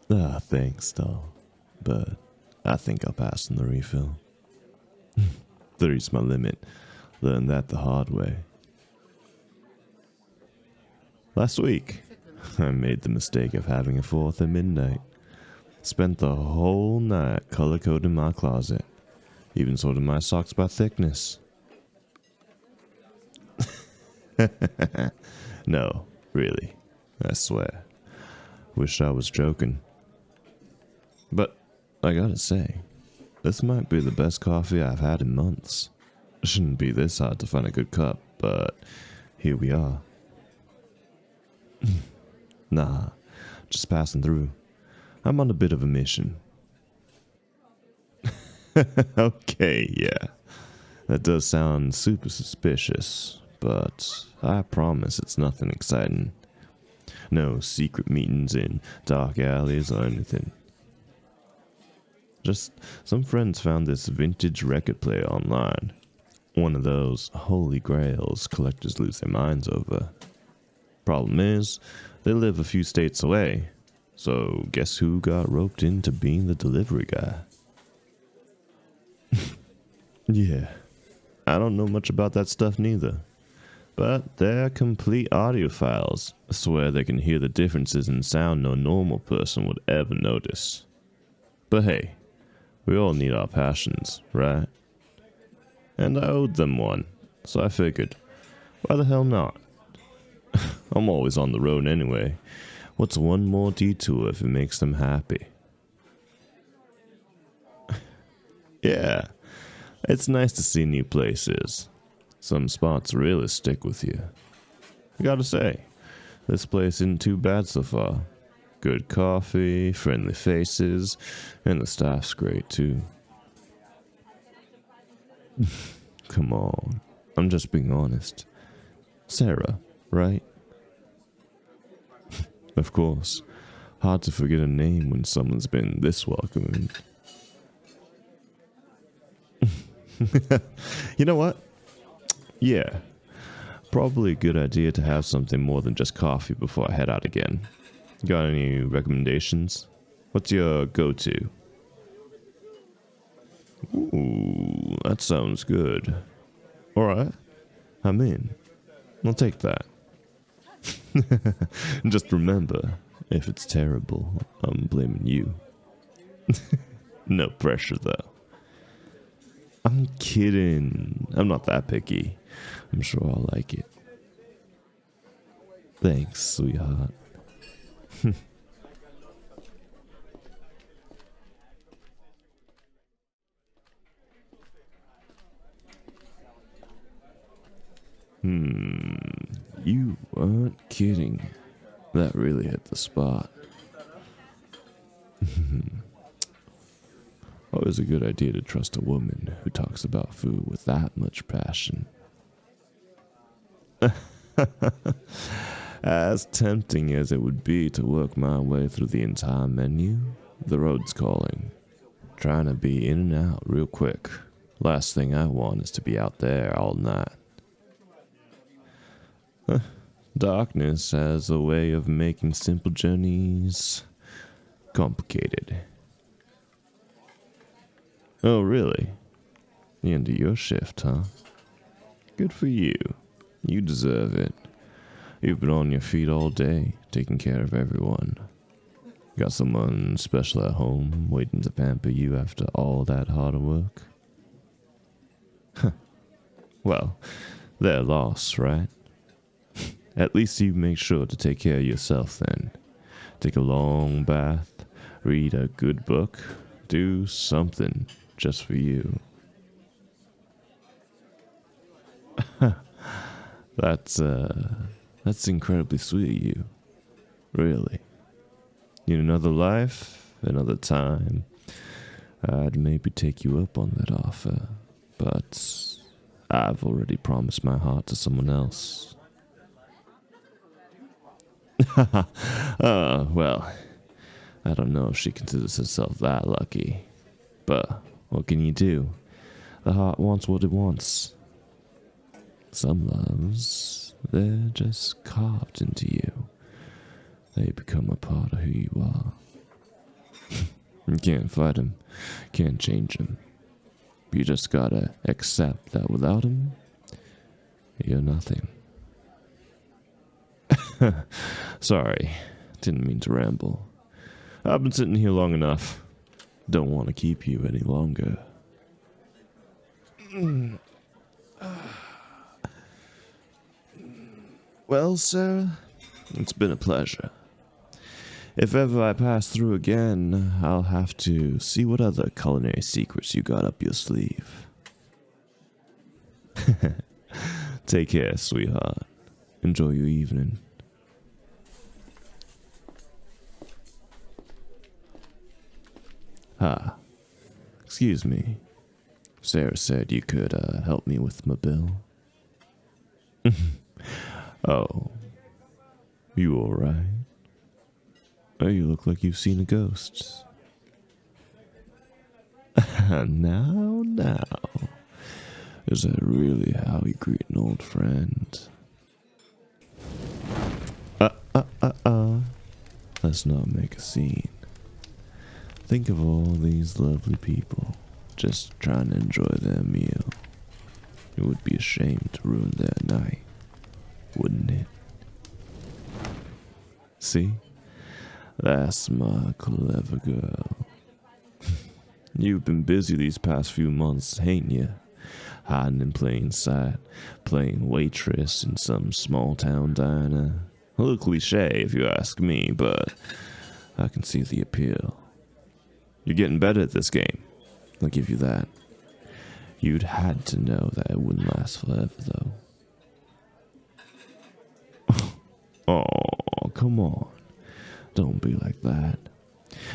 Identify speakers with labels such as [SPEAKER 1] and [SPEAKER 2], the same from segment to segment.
[SPEAKER 1] Thanks, doll. But I think I'll pass on the refill. 3's my limit. Learned that the hard way. Last week, I made the mistake of having a 4th at midnight. Spent the whole night color-coding my closet. Even sorted my socks by thickness. No, really. I swear. Wish I was joking. But I gotta say, this might be the best coffee I've had in months. Shouldn't be this hard to find a good cup, but here we are. Nah, just passing through. I'm on a bit of a mission. Okay, yeah. That does sound super suspicious, but I promise it's nothing exciting. No secret meetings in dark alleys or anything. Just some friends found this vintage record player online. One of those holy grails collectors lose their minds over. Problem is, they live a few states away. So guess who got roped into being the delivery guy? Yeah, I don't know much about that stuff neither. But they're complete audiophiles. I swear they can hear the differences in sound no normal person would ever notice. But hey, we all need our passions, right? And I owed them one, so I figured, why the hell not? I'm always on the road anyway. What's one more detour if it makes them happy? Yeah, it's nice to see new places. Some spots really stick with you. I gotta say, this place isn't too bad so far. Good coffee, friendly faces, and the staff's great too. Come on, I'm just being honest. Sarah, right? Of course, hard to forget a name when someone's been this welcoming. You know what? Yeah, probably a good idea to have something more than just coffee before I head out again. Got any recommendations? What's your go-to? Ooh, that sounds good. Alright, I'm in. I'll take that. Just remember, if it's terrible, I'm blaming you. No pressure, though. I'm kidding. I'm not that picky. I'm sure I'll like it. Thanks, sweetheart. You weren't kidding. That really hit the spot. Always a good idea to trust a woman who talks about food with that much passion. As tempting as it would be to work my way through the entire menu, the road's calling. Trying to be in and out real quick. Last thing I want is to be out there all night. Darkness has a way of making simple journeys complicated. Oh, really? The end of your shift, huh? Good for you. You deserve it. You've been on your feet all day, taking care of everyone. Got someone special at home, waiting to pamper you after all that hard work? Well, their loss, right? At least you make sure to take care of yourself then. Take a long bath, read a good book, do something just for you. That's incredibly sweet of you. Really. In another life, another time, I'd maybe take you up on that offer, but I've already promised my heart to someone else. Well, I don't know if she considers herself that lucky, but what can you do? The heart wants what it wants. Some loves, they're just carved into you. They become a part of who you are. You can't fight him, can't change him. You just gotta accept that without him, you're nothing. Sorry, didn't mean to ramble. I've been sitting here long enough. Don't want to keep you any longer. Well, Sarah, it's been a pleasure. If ever I pass through again, I'll have to see what other culinary secrets you got up your sleeve. Take care, sweetheart. Enjoy your evening. Excuse me. Sarah said you could help me with my bill. Oh, you alright? Oh, you look like you've seen a ghost. Now. Is that really how you greet an old friend? Let's not make a scene. Think of all these lovely people just trying to enjoy their meal. It would be a shame to ruin their night, wouldn't it? See? That's my clever girl. You've been busy these past few months, ain't you? Hiding in plain sight, playing waitress in some small town diner. A little cliche if you ask me, but I can see the appeal. You're getting better at this game, I'll give you that. You'd had to know that it wouldn't last forever, though. Oh, come on. Don't be like that.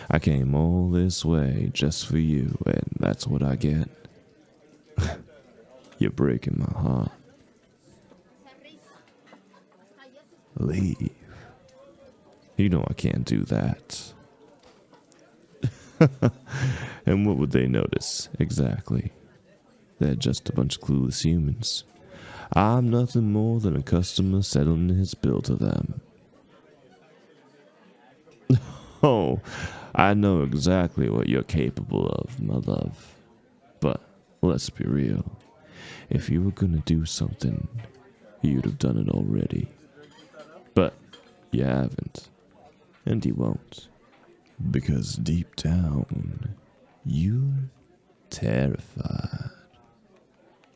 [SPEAKER 1] I came all this way just for you, and that's what I get. You're breaking my heart. Leave. You know I can't do that. And what would they notice, exactly? They're just a bunch of clueless humans. I'm nothing more than a customer settling his bill to them. Oh, I know exactly what you're capable of, my love. But let's be real. If you were gonna do something, you'd have done it already. But you haven't. And you won't. Because deep down, you're terrified.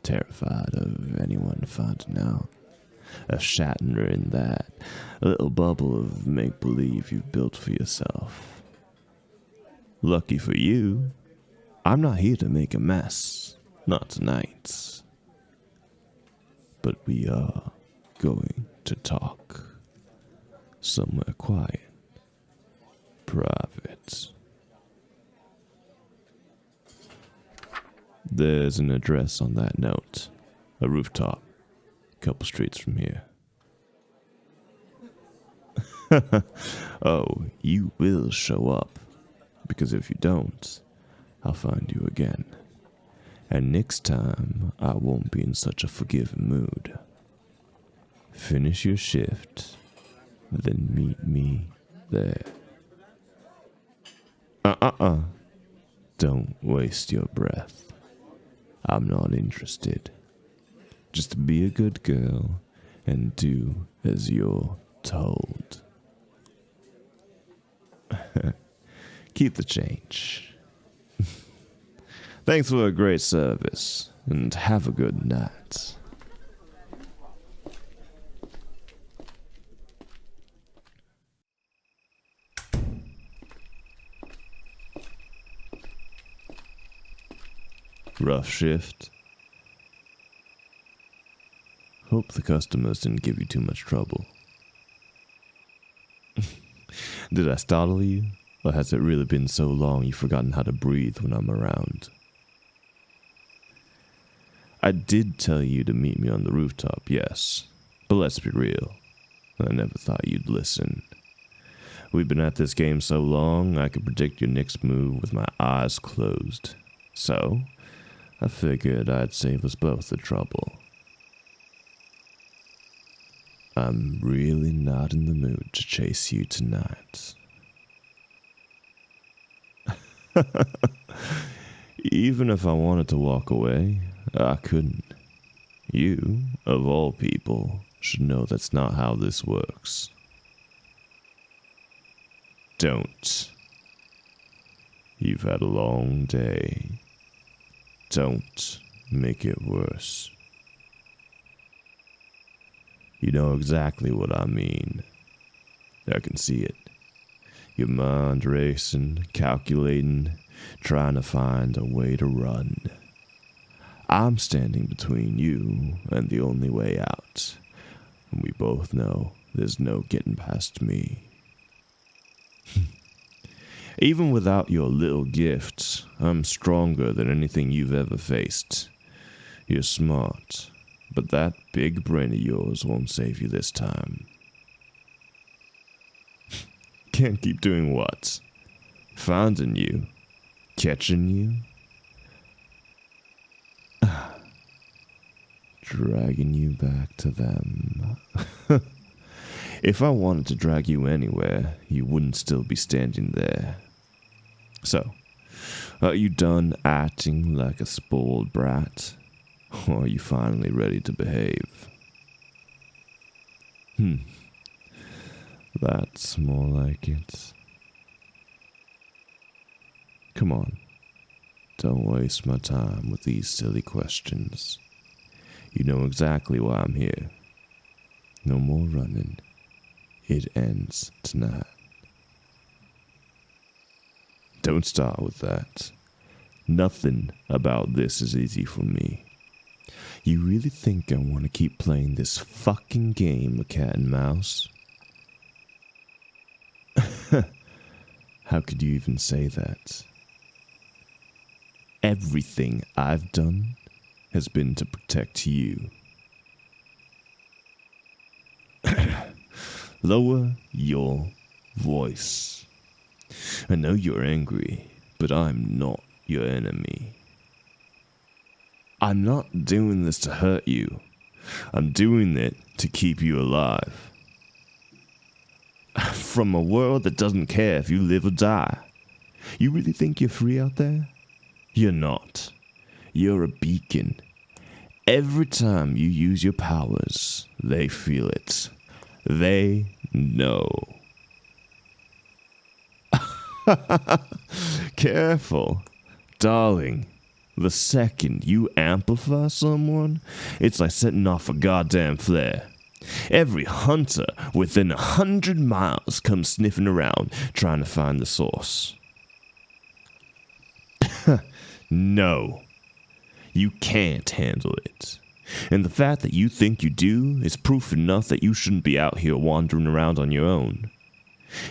[SPEAKER 1] Terrified of anyone finding out. Of shattering in that little bubble of make-believe you've built for yourself. Lucky for you, I'm not here to make a mess. Not tonight. But we are going to talk. Somewhere quiet. Private. There's an address on that note. A rooftop. A couple streets from here. Oh, you will show up. Because if you don't, I'll find you again. And next time, I won't be in such a forgiving mood. Finish your shift, then meet me there. Don't waste your breath. I'm not interested. Just be a good girl and do as you're told. Keep the change. Thanks for a great service, and have a good night. Rough shift. Hope the customers didn't give you too much trouble. Did I startle you? Or has it really been so long you've forgotten how to breathe when I'm around? I did tell you to meet me on the rooftop, yes. But let's be real. I never thought you'd listen. We've been at this game so long, I could predict your next move with my eyes closed. So, I figured I'd save us both the trouble. I'm really not in the mood to chase you tonight. Even if I wanted to walk away, I couldn't. You, of all people, should know that's not how this works. Don't. You've had a long day. Don't make it worse. You know exactly what I mean. I can see it. Your mind racing, calculating, trying to find a way to run. I'm standing between you and the only way out. And we both know there's no getting past me. Even without your little gifts, I'm stronger than anything you've ever faced. You're smart, but that big brain of yours won't save you this time. Can't keep doing what? Finding you? Catching you? Dragging you back to them. If I wanted to drag you anywhere, you wouldn't still be standing there. So, are you done acting like a spoiled brat? Or are you finally ready to behave? That's more like it. Come on. Don't waste my time with these silly questions. You know exactly why I'm here. No more running. It ends tonight. Don't start with that. Nothing about this is easy for me. You really think I want to keep playing this fucking game of cat and mouse? How could you even say that? Everything I've done has been to protect you. Lower your voice. I know you're angry, but I'm not your enemy. I'm not doing this to hurt you. I'm doing it to keep you alive. From a world that doesn't care if you live or die. You really think you're free out there? You're not. You're a beacon. Every time you use your powers, they feel it. They know. Careful, darling. The second you amplify someone, it's like setting off a goddamn flare. Every hunter within 100 miles comes sniffing around trying to find the source. No, you can't handle it. And the fact that you think you do is proof enough that you shouldn't be out here wandering around on your own.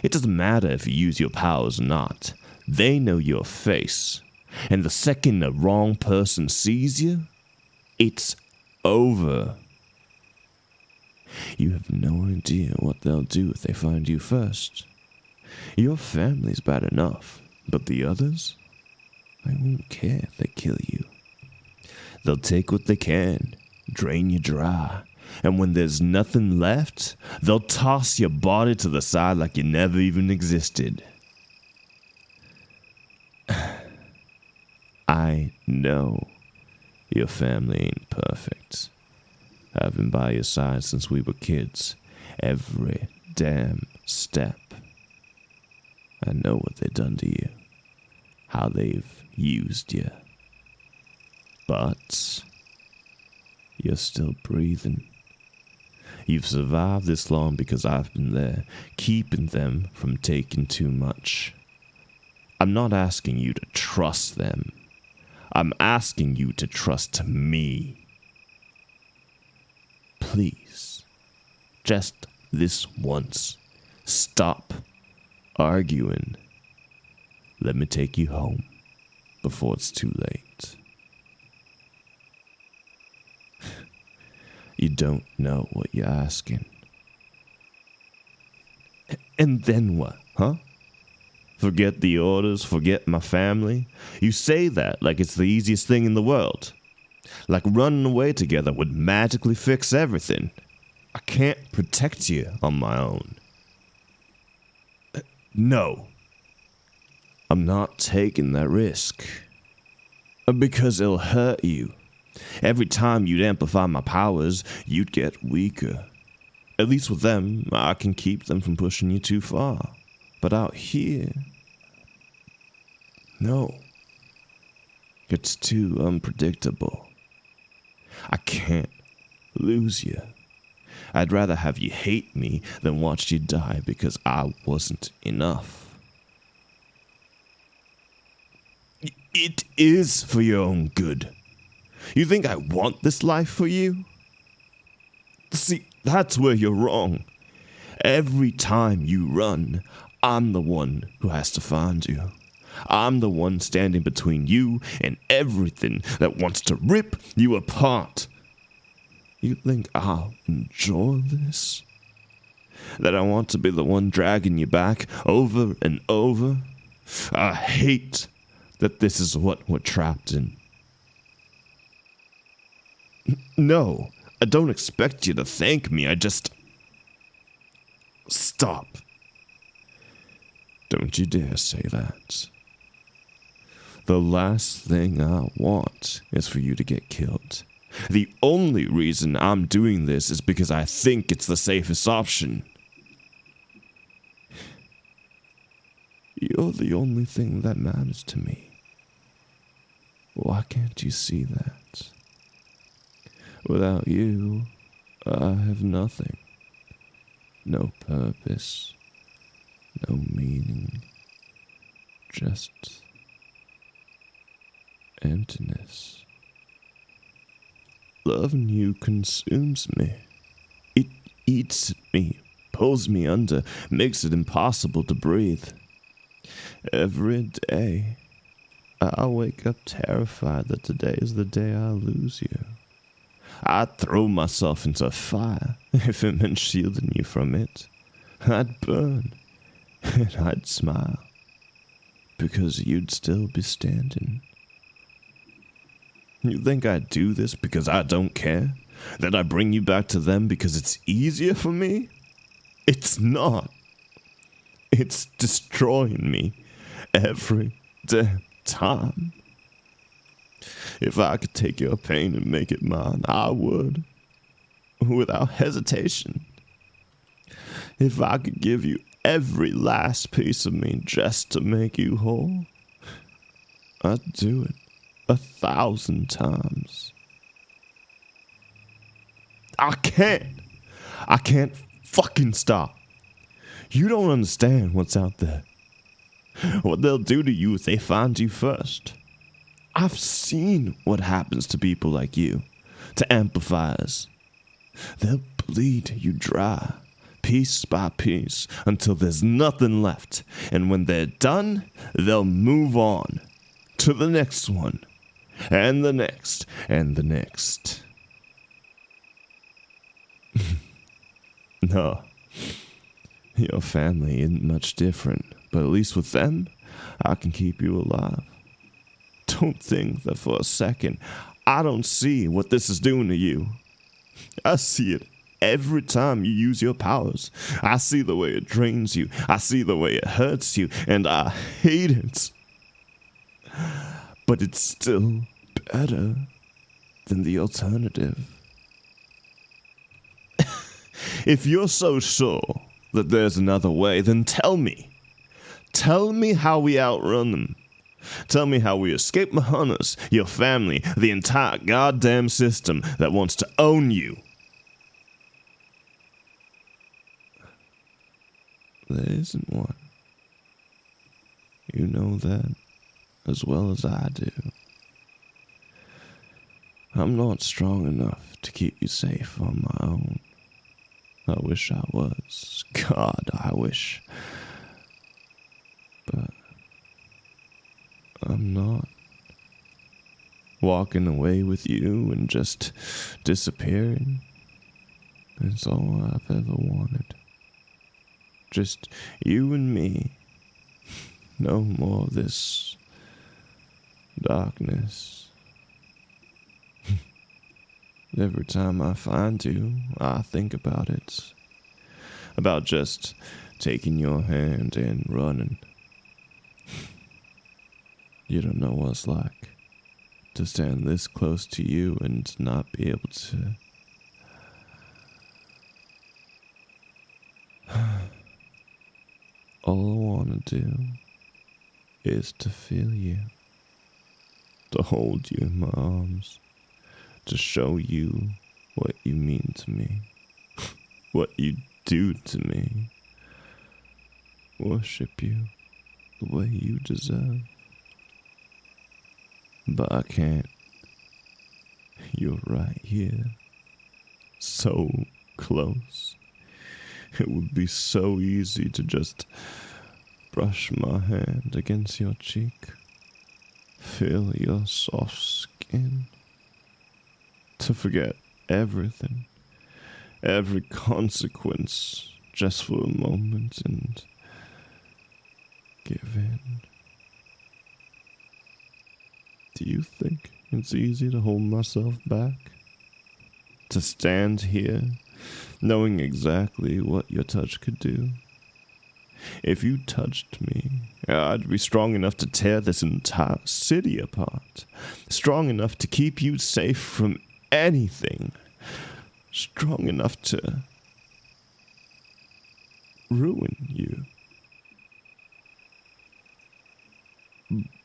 [SPEAKER 1] It doesn't matter if you use your powers or not. They know your face. And the second the wrong person sees you, it's over. You have no idea what they'll do if they find you first. Your family's bad enough, but the others? I won't care if they kill you. They'll take what they can, drain you dry, and when there's nothing left, they'll toss your body to the side like you never even existed. I know your family ain't perfect. I've been by your side since we were kids, every damn step. I know what they've done to you, how they've used you. But you're still breathing. You've survived this long because I've been there, keeping them from taking too much. I'm not asking you to trust them. I'm asking you to trust me. Please, just this once, stop arguing. Let me take you home before it's too late. You don't know what you're asking. And then what, huh? Forget the orders, forget my family? You say that like it's the easiest thing in the world. Like running away together would magically fix everything. I can't protect you on my own. No. I'm not taking that risk. Because it'll hurt you. Every time you'd amplify my powers, you'd get weaker. At least with them, I can keep them from pushing you too far. But out here... no. It's too unpredictable. I can't lose you. I'd rather have you hate me than watch you die because I wasn't enough. It is for your own good. You think I want this life for you? See, that's where you're wrong. Every time you run, I'm the one who has to find you. I'm the one standing between you and everything that wants to rip you apart. You think I'll enjoy this? That I want to be the one dragging you back over and over? I hate that this is what we're trapped in. No, I don't expect you to thank me, I just... Stop. Don't you dare say that. The last thing I want is for you to get killed. The only reason I'm doing this is because I think it's the safest option. You're the only thing that matters to me. Why can't you see that? Without you, I have nothing. No purpose. No meaning. Just emptiness. Loving you consumes me. It eats me, pulls me under, makes it impossible to breathe. Every day, I wake up terrified that today is the day I lose you. I'd throw myself into a fire if it meant shielding you from it. I'd burn, and I'd smile, because you'd still be standing. You think I do this because I don't care? That I bring you back to them because it's easier for me? It's not. It's destroying me every damn time. If I could take your pain and make it mine, I would. Without hesitation. If I could give you every last piece of me just to make you whole, I'd do it 1,000 times. I can't fucking stop. You don't understand what's out there. What they'll do to you if they find you first. I've seen what happens to people like you, to amplifiers. They'll bleed you dry, piece by piece, until there's nothing left. And when they're done, they'll move on to the next one, and the next, and the next. No, your family isn't much different, but at least with them, I can keep you alive. Don't think that for a second I don't see what this is doing to you. I see it every time you use your powers. I see the way it drains you. I see the way it hurts you, and I hate it. But it's still better than the alternative. If you're so sure that there's another way, then tell me. Tell me how we outrun them. Tell me how we escape my hunters, your family, the entire goddamn system that wants to own you. There isn't one. You know that as well as I do. I'm not strong enough to keep you safe on my own. I wish I was. God, I wish. But I'm not. Walking away with you and just disappearing is all I've ever wanted. Just you and me. No more of this darkness. Every time I find you, I think about it. About just taking your hand and running. You don't know what it's like to stand this close to you and not be able to. All I want to do is to feel you, to hold you in my arms, to show you what you mean to me, what you do to me, worship you the way you deserve. But I can't. You're right here, so close. It would be so easy to just brush my hand against your cheek, feel your soft skin, to forget everything, every consequence, just for a moment and give in. Do you think it's easy to hold myself back? To stand here, knowing exactly what your touch could do? If you touched me, I'd be strong enough to tear this entire city apart. Strong enough to keep you safe from anything. Strong enough to ruin you.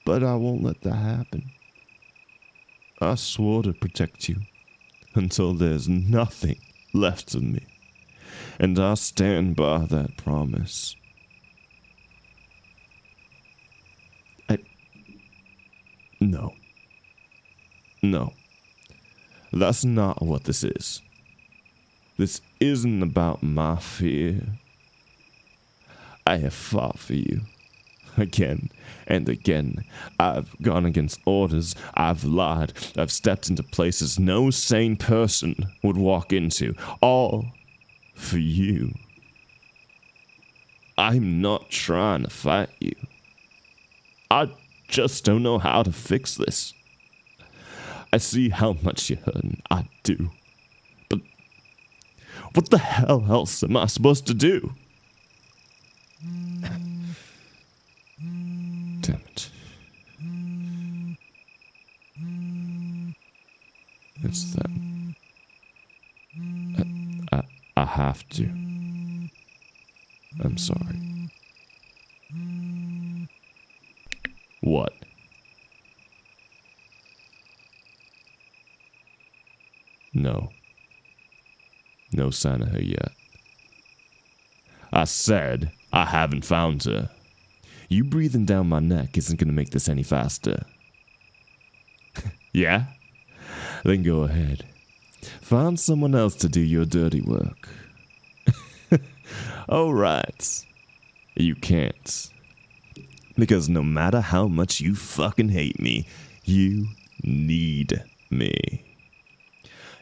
[SPEAKER 1] But I won't let that happen. I swore to protect you until there's nothing left of me. And I stand by that promise. No. That's not what this is. This isn't about my fear. I have fought for you. Again and again. I've gone against orders. I've lied. I've stepped into places no sane person would walk into. All for you. I'm not trying to fight you. I just don't know how to fix this. I see how much you're hurting. I do. But what the hell else am I supposed to do? Damn it. It's them. I have to. I'm sorry. What? No. No sign of her yet. I said I haven't found her. You breathing down my neck isn't gonna make this any faster. Yeah? Then go ahead. Find someone else to do your dirty work. Alright. You can't. Because no matter how much you fucking hate me, you need me.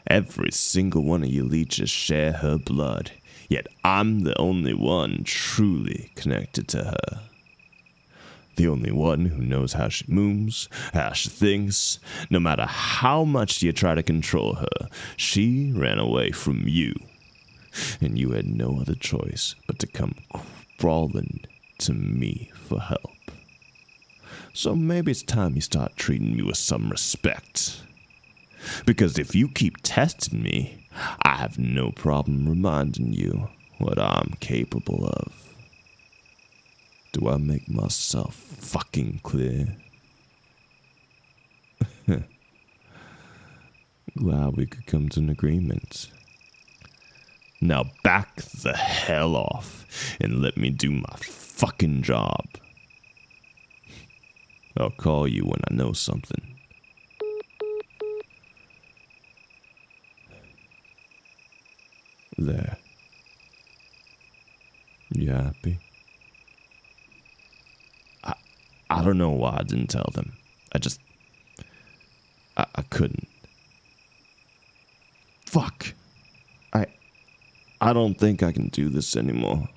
[SPEAKER 1] Every single one of you leeches share her blood, yet I'm the only one truly connected to her. The only one who knows how she moves, how she thinks. No matter how much you try to control her, she ran away from you. And you had no other choice but to come crawling to me for help. So maybe it's time you start treating me with some respect. Because if you keep testing me, I have no problem reminding you what I'm capable of. Do I make myself fucking clear? Glad we could come to an agreement. Now back the hell off and let me do my fucking job. I'll call you when I know something. There. You happy? I don't know why I didn't tell them. I couldn't. Fuck. I don't think I can do this anymore.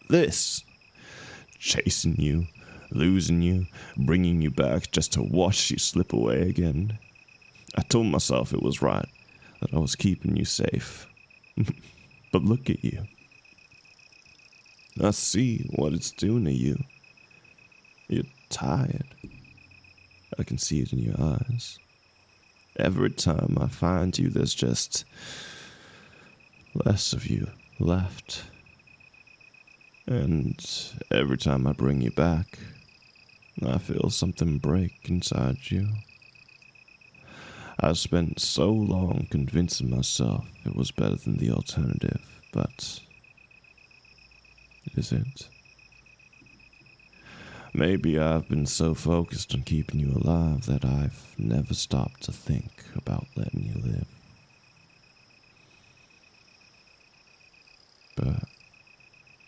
[SPEAKER 1] This. Chasing you, losing you, bringing you back just to watch you slip away again. I told myself it was right, that I was keeping you safe. But look at you. I see what it's doing to you. You're tired. I can see it in your eyes. Every time I find you, there's just less of you left. And every time I bring you back, I feel something break inside you. I spent so long convincing myself it was better than the alternative, but is it? Maybe I've been so focused on keeping you alive that I've never stopped to think about letting you live. But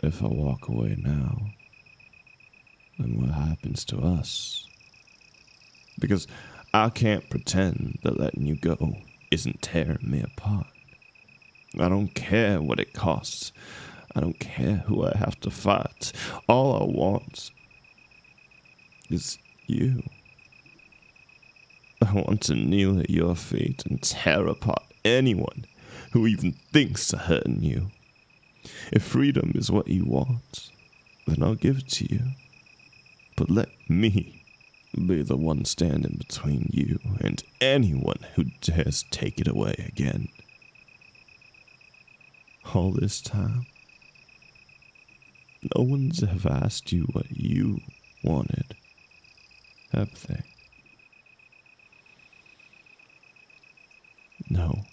[SPEAKER 1] if I walk away now, then what happens to us? Because I can't pretend that letting you go isn't tearing me apart. I don't care what it costs. I don't care who I have to fight. All I want is you. I want to kneel at your feet and tear apart anyone who even thinks of hurting you. If freedom is what you want, then I'll give it to you. But let me be the one standing between you and anyone who dares take it away again. All this time, no one's ever asked you what you wanted, have they? No,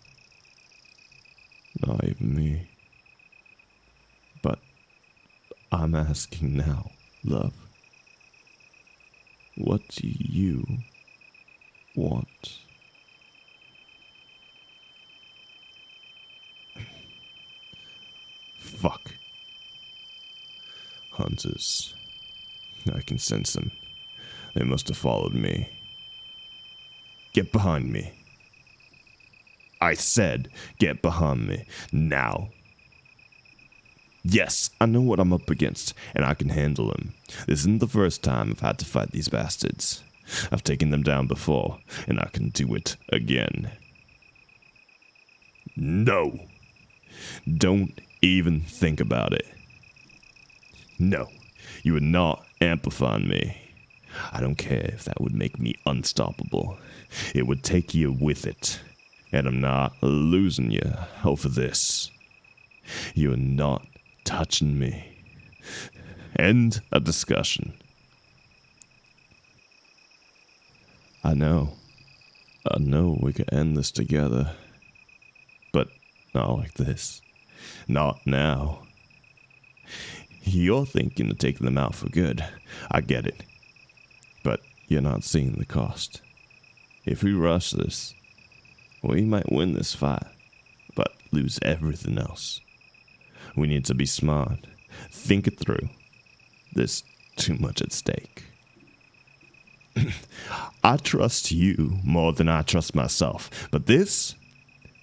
[SPEAKER 1] not even me. But I'm asking now, love. What do you want? Fuck. Hunters. I can sense them. They must have followed me. Get behind me. I said, get behind me. Now. Yes, I know what I'm up against, and I can handle them. This isn't the first time I've had to fight these bastards. I've taken them down before, and I can do it again. No. Don't even think about it. No, you are not amplifying me. I don't care if that would make me unstoppable. It would take you with it. And I'm not losing you over this. You're not touching me. End of discussion. I know we could end this together. But not like this. Not now. You're thinking of taking them out for good. I get it. But you're not seeing the cost. If we rush this, we might win this fight, but lose everything else. We need to be smart. Think it through. There's too much at stake. I trust you more than I trust myself, but this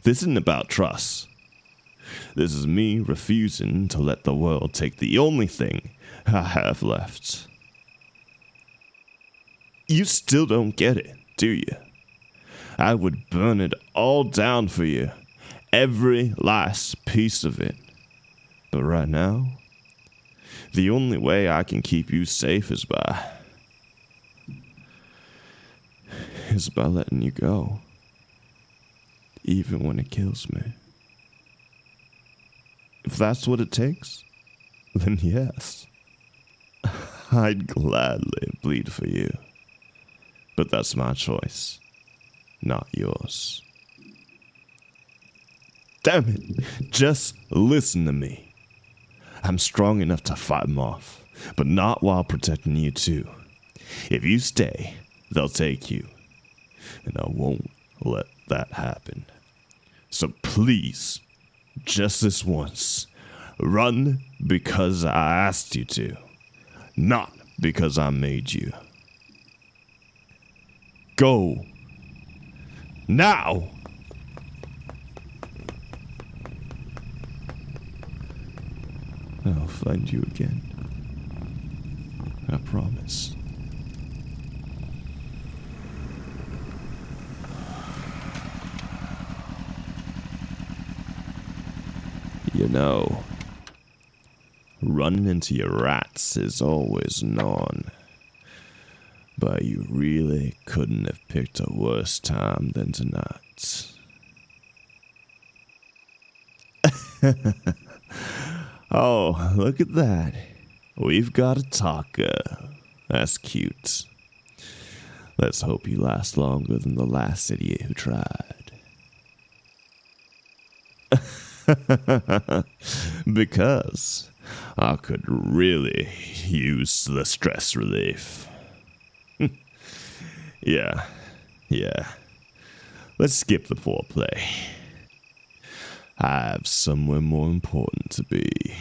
[SPEAKER 1] isn't about trust. This is me refusing to let the world take the only thing I have left. You still don't get it, do you? I would burn it all down for you, every last piece of it. But right now, the only way I can keep you safe is by letting you go, even when it kills me. If that's what it takes, then yes, I'd gladly bleed for you. But that's my choice, not yours. Damn it, just listen to me. I'm strong enough to fight them off, but not while protecting you too. If you stay, they'll take you, and I won't let that happen. So please, just this once, run because I asked you to, not because I made you. Go. Now! I'll find you again. I promise. You know, running into your rats is always an on. But you really couldn't have picked a worse time than tonight. Oh, look at that. We've got a taco. That's cute. Let's hope you last longer than the last idiot who tried. Because I could really use the stress relief. Yeah. Let's skip the foreplay. I have somewhere more important to be.